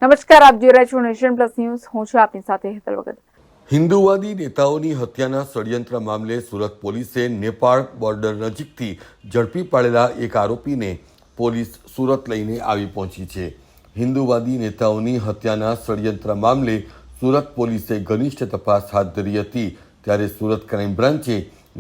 નમસ્કાર, આપ જોઈ રહ્યા છો નેશન પ્લસ ન્યૂઝ. હું છું આપની સાથે હેતલ વગર. હિન્દુવાદી નેતાઓની હત્યાના ષડયંત્ર મામલે સુરત પોલીસે નેપાળ બોર્ડર નજીકથી ઝડપી પાડેલા એક આરોપીને પોલીસ સુરત લઈને આવી પહોંચી છે. હિન્દુવાદી નેતાઓની હત્યાના ષડયંત્ર મામલે સુરત પોલીસે ઘનિષ્ઠ તપાસ હાથ ધરી હતી. ત્યારે સુરત ક્રાઇમ બ્રાન્ચે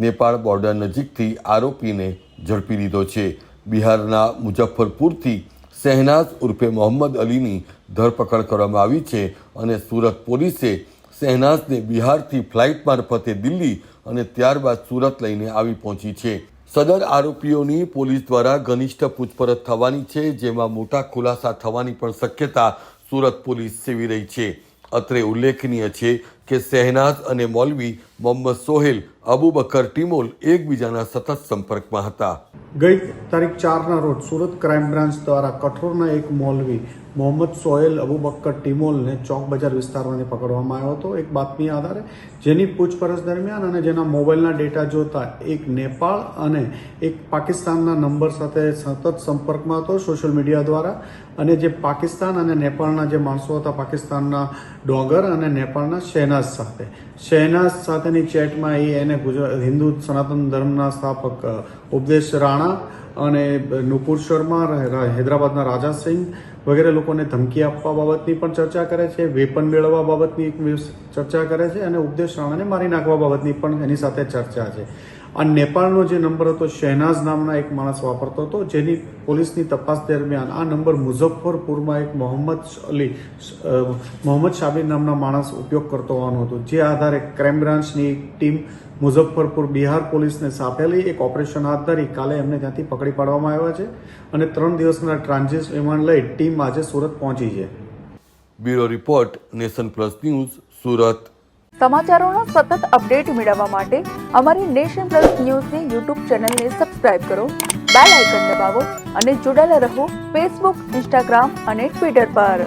નેપાળ બોર્ડર નજીકથી આરોપીને ઝડપી લીધો છે. બિહારના મુઝફ્ફરપુરથી શહેનાઝ ઉર્ફે મોહમ્મદ અલીની ધરપકડ કરવામાં આવી છે અને સુરત પોલીસે શહેનાઝને બિહારથી ફ્લાઇટ મારફતે દિલ્હી અને ત્યારબાદ સુરત લઈને આવી પહોંચી છે. સદર આરોપીઓની પોલીસ દ્વારા ઘનિષ્ઠ પૂછપરછ થવાની છે, જેમાં મોટા ખુલાસા થવાની પણ શક્યતા સુરત પોલીસ સેવી રહી છે. અત્રે ઉલ્લેખનીય છે કે શહેનાઝ અને મૌલવી મોહમ્મદ સોહેલ અબુબકર ટિમોલ એકબીજાના સતત સંપર્કમાં હતા. ગઈ તારીખ 4ના રોજ સુરત ક્રાઇમ બ્રાન્ચ દ્વારા કઠોરના એક મૌલવી મોહમ્મદ સોહેલ અબુબકર ટિમોલને ચોક બજાર વિસ્તારમાંથી પકડવામાં આવ્યો હતો એક બાતમી આધારે, જેની પૂછપરછ દરમિયાન અને જેના મોબાઈલના ડેટા જોતા એક નેપાળ અને એક પાકિસ્તાનના નંબર સાથે સતત સંપર્કમાં હતો સોશિયલ મીડિયા દ્વારા. અને જે પાકિસ્તાન અને નેપાળના જે માણસો હતા, પાકિસ્તાનના ડોગર અને નેપાળના શહેનાઝ સાથેની ચેટમાં એને હિન્દુ સનાતન ધર્મના સ્થાપક ઉપદેશ રાણા અને નુપુર શર્મા, હૈદરાબાદના રાજા સિંહ વગેરે લોકોને ધમકી આપવા બાબતની પણ ચર્ચા કરે છે, વેપન મેળવવા બાબતની ચર્ચા કરે છે અને ઉપદેશ રાણાને મારી નાખવા બાબતની પણ એની સાથે ચર્ચા છે. આ નેપાળનો જે નંબર હતો શહેનાઝ નામના એક માણસ વાપરતો હતો, જેની પોલીસની તપાસ દરમિયાન આ નંબર મુઝફ્ફરપુરમાં એક મોહમ્મદ શાબીર નામના માણસ ઉપયોગ કરતો હોવાનું હતું. જે આધારે ક્રાઇમ બ્રાન્ચની ટીમ મુઝફ્ફરપુર બિહાર પોલીસને સાપેલી એક ઓપરેશન હાથ ધરી કાલે એમને ત્યાંથી પકડી પાડવામાં આવ્યા છે અને 3 દિવસના ટ્રાન્ઝિટ રિમાન્ડ લઈ ટીમ આજે સુરત પહોંચી છે. Bureau report, Nation Plus News, Surat. સમાચારોનો સતત અપડેટ મેળવવા માટે અમારી નેશન પ્લસ ન્યૂઝની યુટ્યુબ ચેનલને સબસ્ક્રાઇબ કરો, બેલ આઇકન દબાવો અને જોડાયેલા રહો ફેસબુક, ઇન્સ્ટાગ્રામ અને ટ્વિટર પર.